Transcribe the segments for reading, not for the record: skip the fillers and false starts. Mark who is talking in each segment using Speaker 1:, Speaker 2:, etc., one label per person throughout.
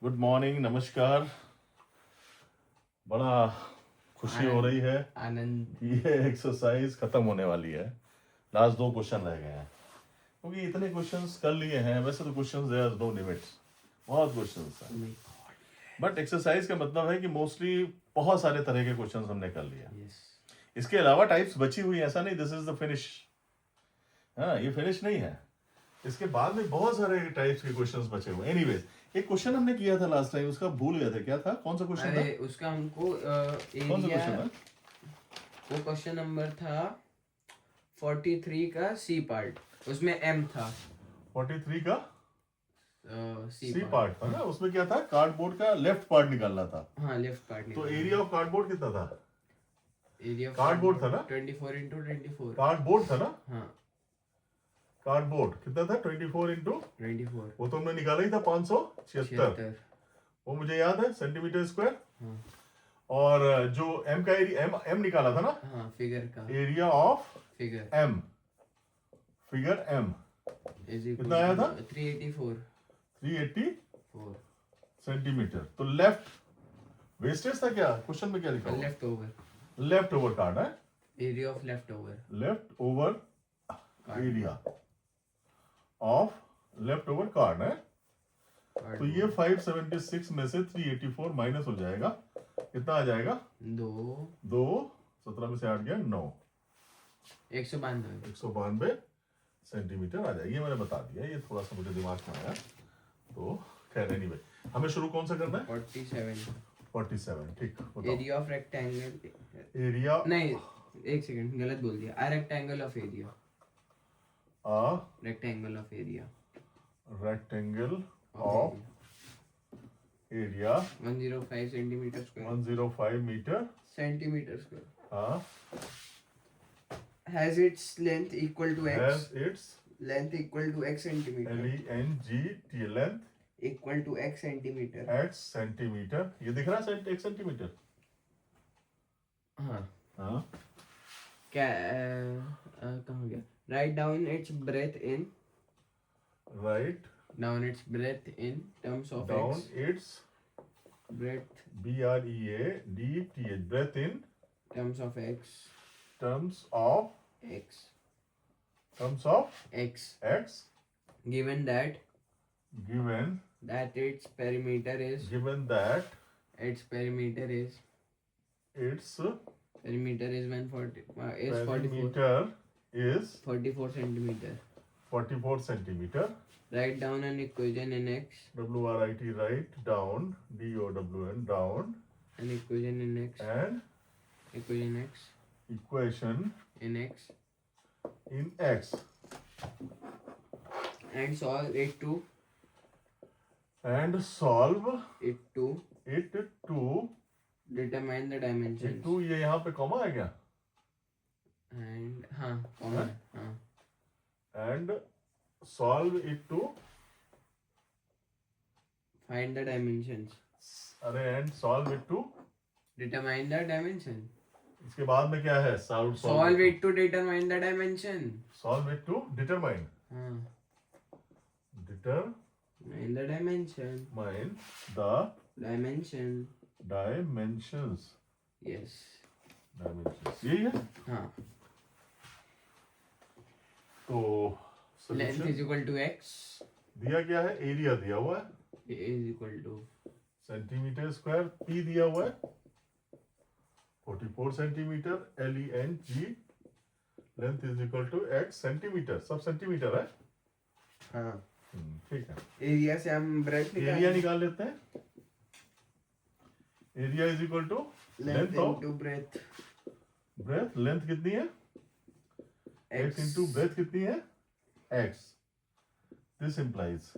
Speaker 1: Good morning, नमस्कार। बड़ा खुशी हो रही है
Speaker 2: आनंद।
Speaker 1: कि ये एक्सरसाइज खत्म होने वाली है। लास्ट 2 क्वेश्चन रह गए हैं, क्योंकि इतने क्वेश्चंस कर लिए हैं। वैसे तो क्वेश्चंस देयर नो लिमिट्स, बहुत क्वेश्चंस हैं, बट एक्सरसाइज का मतलब है कि मोस्टली बहुत सारे तरह के क्वेश्चंस हमने कर लिए।
Speaker 2: यस।
Speaker 1: इसके अलावा टाइप्स बची हुई हैं, ऐसा नहीं दिस इज द फिनिश। हाँ, ये फिनिश नहीं है, इसके बाद में बहुत सारे टाइप्स के क्वेश्चंस बचे हुए। एनीवेज, एक क्वेश्चन हमने किया था लास्ट टाइम, उसका भूल गए थे, क्या था, कौन सा क्वेश्चन था?
Speaker 2: अरे उसका हमको
Speaker 1: कौन सा
Speaker 2: एरिया,
Speaker 1: क्वेश्चन था?
Speaker 2: वो क्वेश्चन नंबर था 43 का सी पार्ट, उसमें एम था।
Speaker 1: 43 का
Speaker 2: सी
Speaker 1: सी
Speaker 2: पार्ट
Speaker 1: पार्ट था ना, उसमें क्या था, कार्डबोर्ड का लेफ्ट पार्ट निकालना था।
Speaker 2: हाँ, लेफ्ट पार्ट
Speaker 1: तो
Speaker 2: निकालना।
Speaker 1: एरिया ऑफ कार्डबोर्ड कितना था?
Speaker 2: एरिया
Speaker 1: कार्डबोर्ड था ना,
Speaker 2: 24x24।
Speaker 1: कार्डबोर्ड था ना,
Speaker 2: हाँ,
Speaker 1: कार्डबोर्ड कितना था, 24 इंटू
Speaker 2: 24।
Speaker 1: वो तो हमने निकाला ही था 576।
Speaker 2: 76।
Speaker 1: वो मुझे याद है, सेंटीमीटर स्क्वायर।
Speaker 2: हाँ
Speaker 1: और जो एम का एरिया, एम निकाला था ना,
Speaker 2: हाँ, फिगर का
Speaker 1: area of
Speaker 2: figure
Speaker 1: M, figure M
Speaker 2: is
Speaker 1: कितना आया था?
Speaker 2: 384
Speaker 1: 380 सेंटीमीटर। तो लेफ्ट वेस्टेज था क्या, क्वेश्चन में क्या लिखा हुआ?
Speaker 2: Left over,
Speaker 1: left over card है,
Speaker 2: area of left over,
Speaker 1: left over area of left over card है। तो ये 576 में से 384 माइनस हो जाएगा, कितना आ जाएगा?
Speaker 2: 2
Speaker 1: 17 में से 8 गया 9,
Speaker 2: 192।
Speaker 1: 192 सेंटीमीटर आ जाएगी। ये मैंने बता दिया, ये थोड़ा सा मुझे दिमाग में आया। तो खैर एनीवे, हमें शुरू कौन सा करना है?
Speaker 2: 47।
Speaker 1: 47, ठीक, बताओ।
Speaker 2: एरिया ऑफ रेक्टेंगल,
Speaker 1: एरिया,
Speaker 2: नहीं एक सेकंड, गलत बोल दिया। Ah rectangle of area, rectangle of area,
Speaker 1: rectangle of area
Speaker 2: 105 centimetre square,
Speaker 1: 105 metre
Speaker 2: centimetre square,
Speaker 1: हाँ,
Speaker 2: has its length equal to x,
Speaker 1: has its
Speaker 2: length equal to x centimeter,
Speaker 1: LENGT length
Speaker 2: equal to x centimeter।
Speaker 1: x centimetre. ये दिख रहा है x centimetre?
Speaker 2: हाँ
Speaker 1: हाँ,
Speaker 2: क्या कहाँ गया? write down its breadth in,
Speaker 1: right
Speaker 2: down its breadth in terms of
Speaker 1: down
Speaker 2: x,
Speaker 1: it's
Speaker 2: breadth
Speaker 1: BREADTH breath in
Speaker 2: terms of x,
Speaker 1: terms of
Speaker 2: x,
Speaker 1: x
Speaker 2: given that
Speaker 1: given
Speaker 2: its perimeter is,
Speaker 1: that
Speaker 2: its perimeter is
Speaker 1: its
Speaker 2: 140 is 44
Speaker 1: perimeter is
Speaker 2: 44 centimeter।
Speaker 1: 44 centimeter.
Speaker 2: Write down an equation in x,
Speaker 1: WRIT, write down, DOWN, down,
Speaker 2: an equation in x,
Speaker 1: and
Speaker 2: equation x
Speaker 1: equation
Speaker 2: in x,
Speaker 1: in x,
Speaker 2: and solve it to determine the dimensions।
Speaker 1: Two, ये यहाँ पे comma है क्या?
Speaker 2: and हाँ common हाँ,
Speaker 1: and solve it to,
Speaker 2: find the dimensions,
Speaker 1: अरे and solve it to,
Speaker 2: determine the dimension,
Speaker 1: इसके बाद में क्या है?
Speaker 2: solve it to determine the dimension।
Speaker 1: solve it to determine,
Speaker 2: हाँ,
Speaker 1: determine
Speaker 2: the dimension,
Speaker 1: the
Speaker 2: dimension,
Speaker 1: dimensions,
Speaker 2: yes,
Speaker 1: dimensions, यही है।
Speaker 2: हाँ।
Speaker 1: तो
Speaker 2: length
Speaker 1: solution
Speaker 2: is equal to x,
Speaker 1: दिया क्या है, एरिया दिया हुआ है,
Speaker 2: is equal to
Speaker 1: centimetre square, P दिया हुआ है 44 centimetre, LENG, length is equal to x centimetre, सब सेंटीमीटर है।
Speaker 2: हाँ,
Speaker 1: ठीक है,
Speaker 2: एरिया से हम ब्रेथ
Speaker 1: एरिया निकाल लेते हैं। Area is equal to length of
Speaker 2: breadth,
Speaker 1: breadth, length कितनी है x इंटू ब्रेथ कितनी है x, दिस इंप्लाइज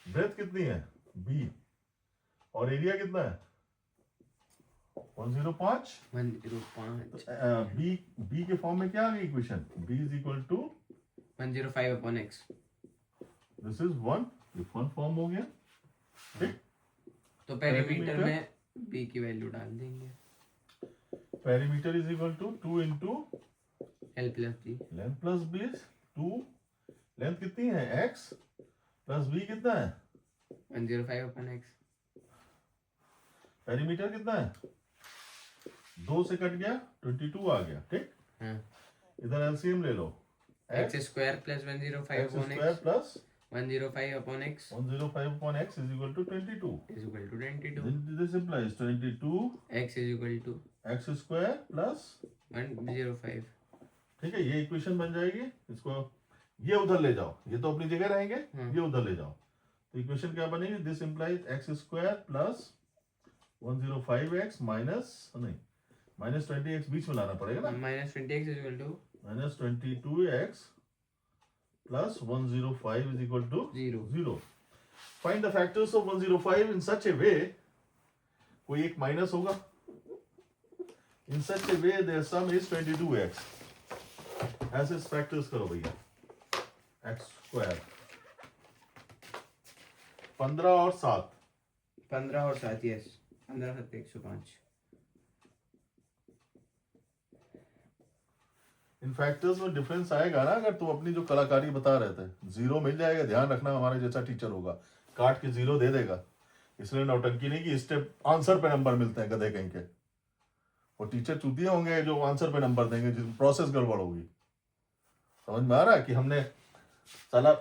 Speaker 1: ब्रेथ कितनी है b, और एरिया कितना है 105।
Speaker 2: 105
Speaker 1: b के फॉर्म में क्या आ गई equation, b is equal to
Speaker 2: 105 upon x,
Speaker 1: this is 1, ये 1 फॉर्म हो गया। ठीक,
Speaker 2: तो पेरीमीटर में b की वैल्यू डाल देंगे।
Speaker 1: Perimeter is equal to 2 into
Speaker 2: l plus b,
Speaker 1: length plus b, 2 length कितनी है x प्लस b कितना है
Speaker 2: 105 upon x.
Speaker 1: पेरीमीटर कितना है? 2 से कट गया 22 आ गया, ठीक।
Speaker 2: हाँ.
Speaker 1: इधर एलसीएम ले लो,
Speaker 2: x square plus 105
Speaker 1: x
Speaker 2: upon
Speaker 1: square
Speaker 2: x.
Speaker 1: Plus
Speaker 2: 105 upon x
Speaker 1: 105 upon x is equal to 22.
Speaker 2: is equal to 22.
Speaker 1: Then this implies 22
Speaker 2: x is equal to
Speaker 1: x square plus,
Speaker 2: 105.
Speaker 1: ठीक है, ये इक्वेशन बन जाएगी। इसको ये उधर ले जाओ, ये तो अपनी जगह रहेंगे, ये उधर ले जाओ, तो इक्वेशन क्या बनेगी? This implies x square plus 105x minus, नहीं, माइनस 20x बीच में लाना पड़ेगा ना,
Speaker 2: minus 20x is equal to
Speaker 1: minus 22x plus 105 is equal to 0. Find the factors of 105 in such a way, कोई एक माइनस होगा, in such a way their sum is 22x. ऐसे factors करो भैया, x स्क्वायर 15 और 7,
Speaker 2: 15 और 7. yes, 15 7 105.
Speaker 1: इन factors में difference आएगा ना, अगर तुम अपनी जो कलाकारी बता रहे थे, जीरो मिल जाएगा, ध्यान रखना, हमारे जैसा टीचर होगा काट के जीरो दे देगा, इसलिए नौटंकी नहीं कि स्टेप आंसर पे नंबर मिलते हैं गधे कहीं के, वो टीचर चूतिए होंगे जो आंसर पे नंबर देंगे, जिस प्रोसेस गड़बड़ होगी। समझ में आ रहा है कि हमने साला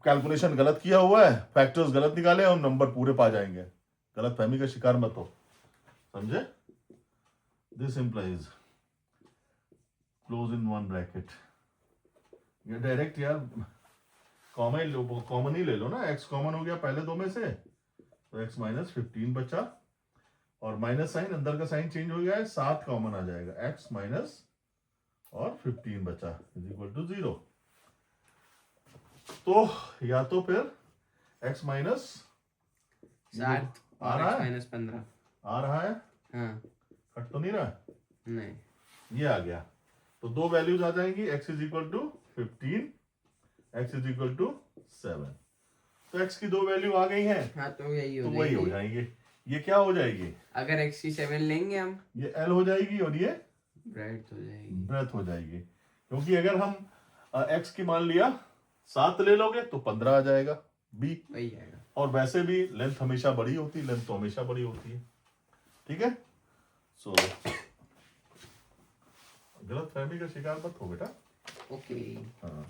Speaker 1: कैलकुलेशन गलत किया हुआ है, फैक्टर्स गलत निकाले, हम नंबर पूरे पा जाएंगे, गलत फहमी का शिकार मत हो, समझे? This implies close in one bracket, ये डायरेक्ट यार कॉमन ही ले लो ना, x कॉमन हो गया पहले दो में से, तो x माइनस 15 बचा, और माइनस साइन, अंदर का साइन चेंज हो गया है, 7 कॉमन आ जाएगा, x माइनस और 15 बचा इज इक्वल टू 0। तो या तो फिर x माइनस
Speaker 2: 7
Speaker 1: आ
Speaker 2: और
Speaker 1: रहा
Speaker 2: x
Speaker 1: है,
Speaker 2: माइनस 15
Speaker 1: आ रहा है,
Speaker 2: हाँ,
Speaker 1: कट तो नहीं रहा,
Speaker 2: नहीं,
Speaker 1: ये आ गया, तो दो वैल्यूज आ जाएंगी, x is equal to 15, x is equal to 7, तो x की दो वैल्यू आ गई हैं,
Speaker 2: हाँ, तो यही
Speaker 1: तो
Speaker 2: हो
Speaker 1: वही हो
Speaker 2: जाएगी.
Speaker 1: जाएंगे, ये क्या हो जाएगी,
Speaker 2: अगर x की 7 लेंगे हम,
Speaker 1: ये L हो जाएगी और ये
Speaker 2: ब्रेथ हो जाएगी.
Speaker 1: ब्रेथ हो जाएगी, क्योंकि अगर हम x की मान लिया 7 ले लोगे तो 15 आ जाएगा b,
Speaker 2: वही आएगा.
Speaker 1: और वैसे भी लेंथ हमेशा बड़ी होती है, लेंथ तो हमेशा बड़ी होती है, ठीक है। सो गलत फहमी का शिकार मत हो बेटा,
Speaker 2: ओके.
Speaker 1: हाँ,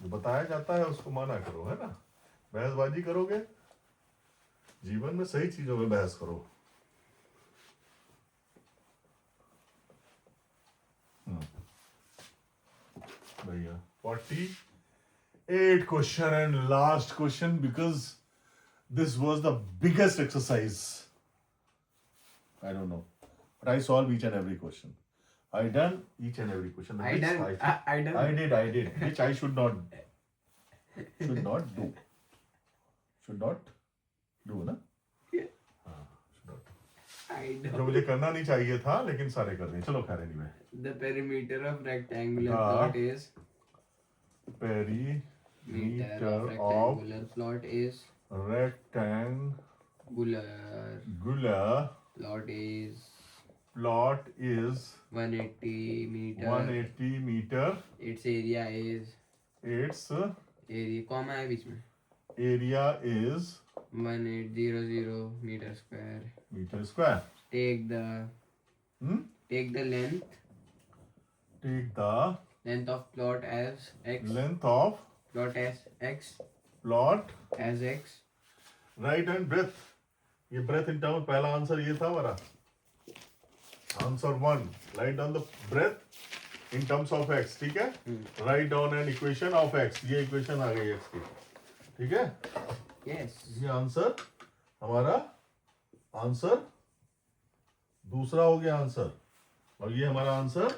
Speaker 1: जो बताया जाता है उसको माना करो, है ना, बहसबाजी करोगे, जीवन में सही चीजों में बहस करो। भैया 48 question and last question, because this was the biggest exercise. I don't know, but I solved each and every question. I done each and every question.
Speaker 2: I
Speaker 1: which
Speaker 2: done. I done.
Speaker 1: I did, which I should not do. Should not do ना?
Speaker 2: Yeah.
Speaker 1: हाँ, should not.
Speaker 2: I
Speaker 1: जो
Speaker 2: done.
Speaker 1: मुझे करना नहीं चाहिए था, लेकिन सारे कर दिए, चलो खैर anyway.
Speaker 2: The perimeter of rectangular
Speaker 1: हाँ.
Speaker 2: plot is
Speaker 1: Perimeter of
Speaker 2: rectangular plot is
Speaker 1: rectangular
Speaker 2: plot is
Speaker 1: plot is
Speaker 2: 180 meter.
Speaker 1: 180 meter.
Speaker 2: Its area is
Speaker 1: Its
Speaker 2: area comma है बीच में.
Speaker 1: area is
Speaker 2: 1800 meter square.
Speaker 1: meter square.
Speaker 2: Take the length
Speaker 1: Take the
Speaker 2: length of plot as x.
Speaker 1: length of
Speaker 2: Plot as x.
Speaker 1: plot,
Speaker 2: As x.
Speaker 1: right and breadth. ये breadth in terms, पहला answer ये था हमारा. Answer 1. Write down the breadth in terms of x, ठीक है? Write down an equation of x. ये equation आ गई x की, ठीक है?
Speaker 2: Yes.
Speaker 1: ये आंसर हमारा आंसर दूसरा हो गया आंसर, और ये हमारा आंसर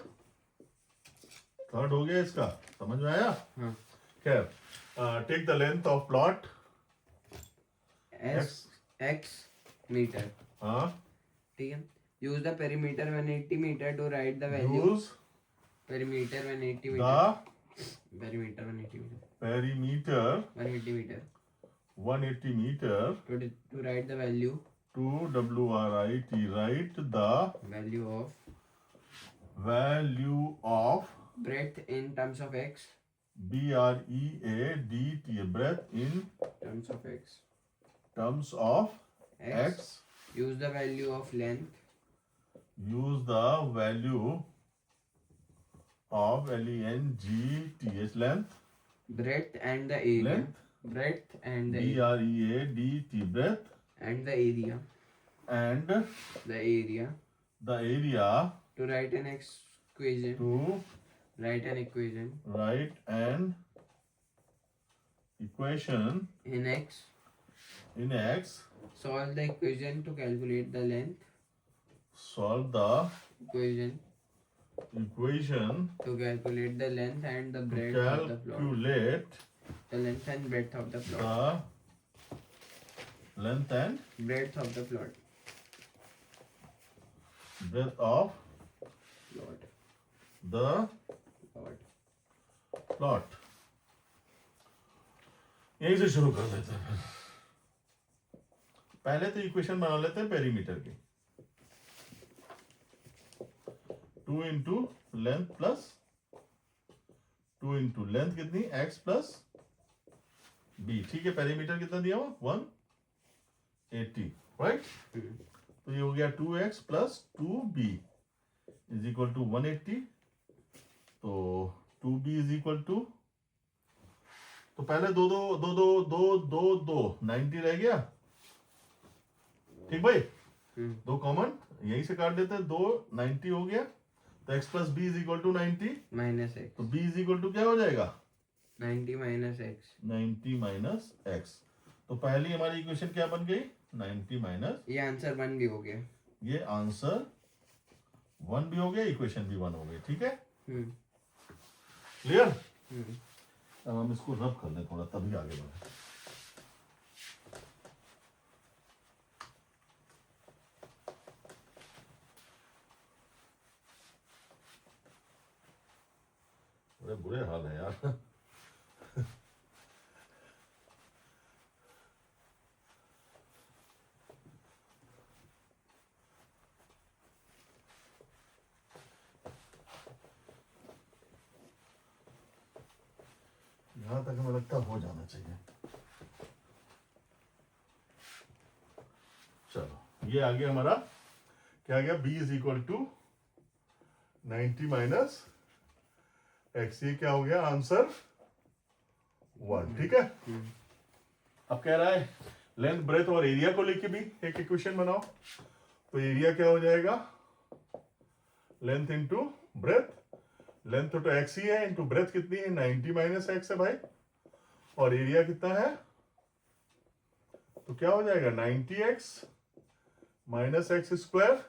Speaker 1: थर्ड हो गया इसका, समझ में आया?
Speaker 2: हाँ.
Speaker 1: खैर, take the length of plot
Speaker 2: As x meter.
Speaker 1: हाँ,
Speaker 2: ठीक है. Use the perimeter 180 meter to write the value.
Speaker 1: use
Speaker 2: Perimeter 180
Speaker 1: the
Speaker 2: meter. Perimeter 180 meter.
Speaker 1: perimeter
Speaker 2: 180 meter.
Speaker 1: 180 meter
Speaker 2: To write the value.
Speaker 1: to WRIT, write the value of
Speaker 2: Breadth in terms of x.
Speaker 1: BREADT, breadth in
Speaker 2: Terms of x.
Speaker 1: terms of x,
Speaker 2: use the value of length,
Speaker 1: use the value of length, length,
Speaker 2: breadth and the area,
Speaker 1: length,
Speaker 2: breadth and the area,
Speaker 1: breadth, breadth,
Speaker 2: and the area,
Speaker 1: and
Speaker 2: the area,
Speaker 1: the area
Speaker 2: to write an equation,
Speaker 1: to
Speaker 2: write an equation
Speaker 1: write an equation
Speaker 2: in x,
Speaker 1: in x,
Speaker 2: solve the equation to calculate the length,
Speaker 1: solve the
Speaker 2: equation
Speaker 1: equation
Speaker 2: to calculate the length and the
Speaker 1: to
Speaker 2: breadth of the plot,
Speaker 1: calculate
Speaker 2: the length and breadth of the plot,
Speaker 1: the length and
Speaker 2: breadth of the plot,
Speaker 1: breadth of
Speaker 2: plot,
Speaker 1: the
Speaker 2: plot.
Speaker 1: plot. यहीं से शुरू कर देते हैं। पहले तो equation बना लेते हैं पेरीमीटर की। 2 into length plus 2 into length कितनी x प्लस b, ठीक है। पेरीमीटर कितना दिया हुआ 180, राइट। तो ये हो गया 2x plus 2b is equal to 180। तो 2b इज इक्वल टू, तो पहले दो 90 रह गया, ठीक भाई। दो कॉमन यहीं से काट देते हैं, 2 90 हो गया। तो x plus B is equal to 90
Speaker 2: minus X,
Speaker 1: तो b इज इक्वल टू क्या हो जाएगा
Speaker 2: 90 माइनस एक्स,
Speaker 1: 90 माइनस x। तो पहली हमारी इक्वेशन क्या बन गई 90 माइनस,
Speaker 2: ये आंसर 1 भी हो गया।
Speaker 1: ये आंसर 1 भी हो गया, इक्वेशन भी 1 हो गई, ठीक है। क्लियर। अब हम इसको रब कर लें थोड़ा, तभी आगे बढ़े। बड़े बुरे हाल है यार। यहां तक हमें लगता हो जाना चाहिए। चलो ये आ गया हमारा, क्या आ गया b is equal to 90 minus X. ये क्या हो गया आंसर 1, ठीक है। अब कह रहा है लेंथ ब्रेथ और एरिया को लेके भी एक इक्वेशन बनाओ। तो एरिया क्या हो जाएगा लेंथ इंटू ब्रेथ, लेंथ तो एक्स ही है, इंटू ब्रेथ कितनी है 90 माइनस एक्स है भाई, और एरिया कितना है, तो क्या हो जाएगा 90x minus X square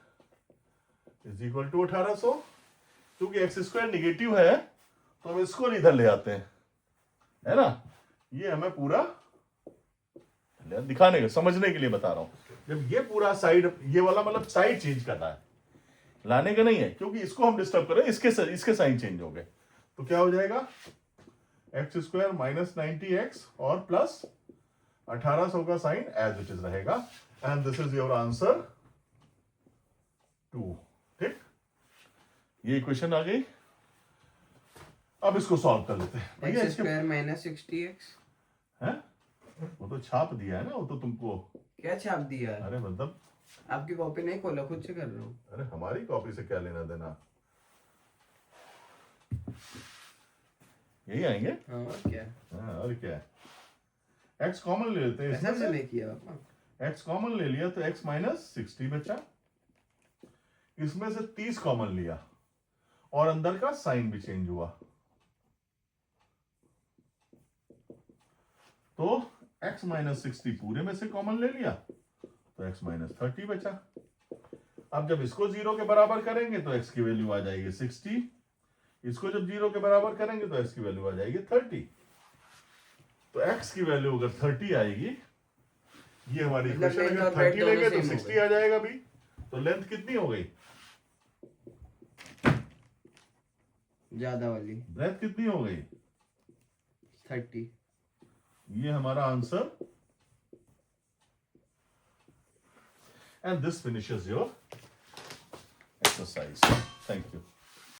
Speaker 1: is equal to 1800। क्योंकि एक्स स्क्वायर निगेटिव है तो हम इसको इधर ले आते हैं, है ना। ये हमें पूरा दिखाने के समझने के लिए बता रहा हूं। जब ये पूरा साइड, ये वाला मतलब साइड चेंज कर रहा है, लाने का नहीं है, क्योंकि इसको हम डिस्टर्ब कर रहे हैं, इसके साइन चेंज हो गए। तो क्या हो जाएगा एक्स स्क्वायर माइनस 90x और प्लस 1800 का साइन एज इट इज रहेगा। And this is your answer 2, ठीक। ये इक्वेशन आ गई। अब इसको सॉल्व कर लेते हैं भैया।
Speaker 2: एक्स स्क्वायर माइनस 60x
Speaker 1: है, वो तो छाप दिया है ना, वो तो तुमको।
Speaker 2: क्या छाप दिया?
Speaker 1: अरे मतलब
Speaker 2: आपकी कॉपी नहीं खोला, खुद से कर रहा हूँ।
Speaker 1: अरे हमारी कॉपी से क्या लेना देना, यही आएंगे।
Speaker 2: हाँ और क्या,
Speaker 1: हाँ और क्या है। x कॉमन ले लेते हैं
Speaker 2: ऐसा
Speaker 1: इसमें से।
Speaker 2: नहीं किया पापा।
Speaker 1: x कॉमन ले लिया तो x माइनस 60 बचा। इसमें से 30 कॉमन लिया और अंदर का साइन भी चेंज हुआ, तो x माइनस 60 पूरे में से कॉमन ले लिया तो x माइनस 30 बचा। अब जब इसको 0 के बराबर करेंगे तो x की वैल्यू आ जाएगी 60, इसको जब 0 के बराबर करेंगे तो x की वैल्यू आ जाएगी 30। तो x की वैल्यू अगर 30 आएगी, ये हमारी
Speaker 2: मतलब
Speaker 1: इक्वेशन
Speaker 2: length
Speaker 1: अगर
Speaker 2: और breadth
Speaker 1: 30 लेंगे
Speaker 2: दोनों
Speaker 1: तो
Speaker 2: same
Speaker 1: 60
Speaker 2: हो
Speaker 1: आ जाएगा भी। तो लेंथ कितनी हो गई
Speaker 2: ज्यादा वाली,
Speaker 1: ब्रेथ कितनी हो गई
Speaker 2: 30।
Speaker 1: ये हमारा answer. And this finishes your exercise. Thank you.